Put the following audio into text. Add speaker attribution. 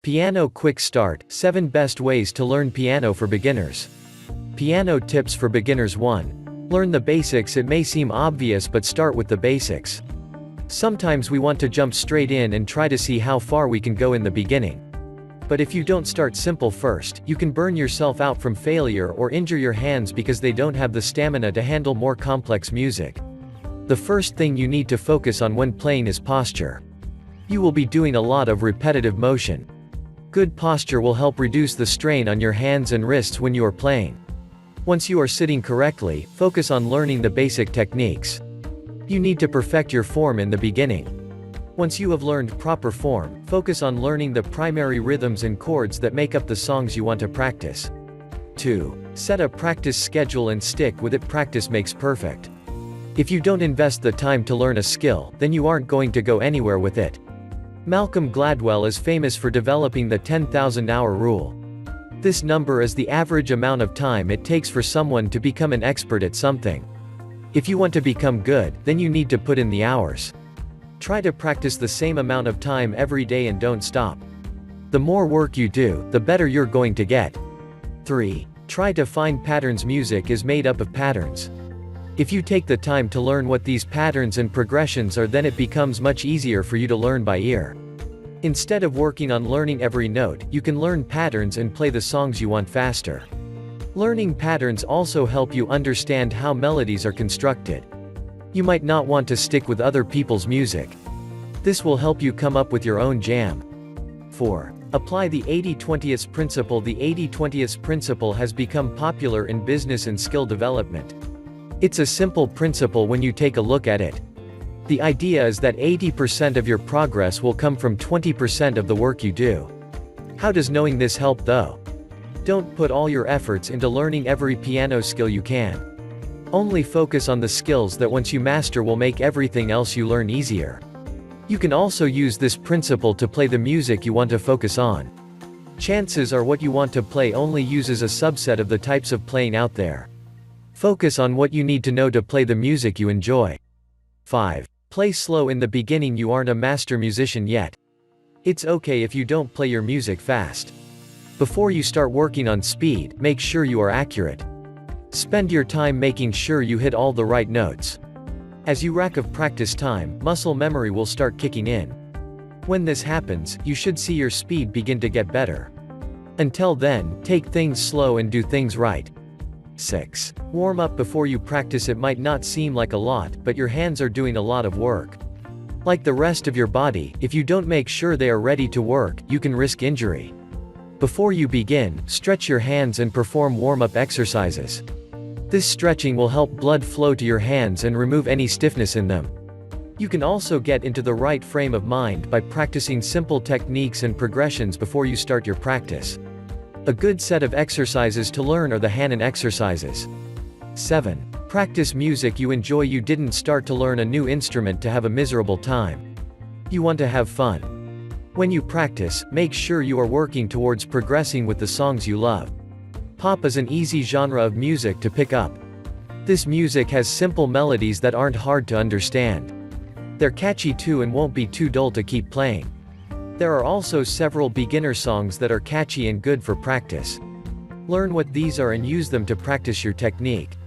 Speaker 1: Piano Quick Start, 7 Best Ways to Learn Piano for Beginners. Piano Tips for Beginners 1. Learn the basics. It may seem obvious, but start with the basics. Sometimes we want to jump straight in and try to see how far we can go in the beginning. But if you don't start simple first, you can burn yourself out from failure or injure your hands because they don't have the stamina to handle more complex music. The first thing you need to focus on when playing is posture. You will be doing a lot of repetitive motion. Good posture will help reduce the strain on your hands and wrists when you are playing. Once you are sitting correctly, focus on learning the basic techniques. You need to perfect your form in the beginning. Once you have learned proper form, focus on learning the primary rhythms and chords that make up the songs you want to practice. 2. Set a practice schedule and stick with it. Practice makes perfect. If you don't invest the time to learn a skill, then you aren't going to go anywhere with it. Malcolm Gladwell is famous for developing the 10,000-hour rule. This number is the average amount of time it takes for someone to become an expert at something. If you want to become good, then you need to put in the hours. Try to practice the same amount of time every day and don't stop. The more work you do, the better you're going to get. 3. Try to find patterns. Music is made up of patterns. If you take the time to learn what these patterns and progressions are, then it becomes much easier for you to learn by ear. Instead of working on learning every note, you can learn patterns and play the songs you want faster. Learning patterns also help you understand how melodies are constructed. You might not want to stick with other people's music. This will help you come up with your own jam. 4. Apply the 80-20 principle. The 80-20 principle has become popular in business and skill development. It's a simple principle when you take a look at it. The idea is that 80% of your progress will come from 20% of the work you do. How does knowing this help though? Don't put all your efforts into learning every piano skill you can. Only focus on the skills that once you master will make everything else you learn easier. You can also use this principle to play the music you want to focus on. Chances are what you want to play only uses a subset of the types of playing out there. Focus on what you need to know to play the music you enjoy. 5. Play slow. In the beginning you aren't a master musician yet. It's okay if you don't play your music fast. Before you start working on speed, make sure you are accurate. Spend your time making sure you hit all the right notes. As you rack up practice time, muscle memory will start kicking in. When this happens, you should see your speed begin to get better. Until then, take things slow and do things right. 6. Warm up before you practice. It might not seem like a lot, but your hands are doing a lot of work. Like the rest of your body, if you don't make sure they are ready to work, you can risk injury. Before you begin, stretch your hands and perform warm-up exercises. This stretching will help blood flow to your hands and remove any stiffness in them. You can also get into the right frame of mind by practicing simple techniques and progressions before you start your practice. A good set of exercises to learn are the Hanon exercises. 7. Practice music you enjoy. You didn't start to learn a new instrument to have a miserable time. You want to have fun. When you practice, make sure you are working towards progressing with the songs you love. Pop is an easy genre of music to pick up. This music has simple melodies that aren't hard to understand. They're catchy too and won't be too dull to keep playing. There are also several beginner songs that are catchy and good for practice. Learn what these are and use them to practice your technique.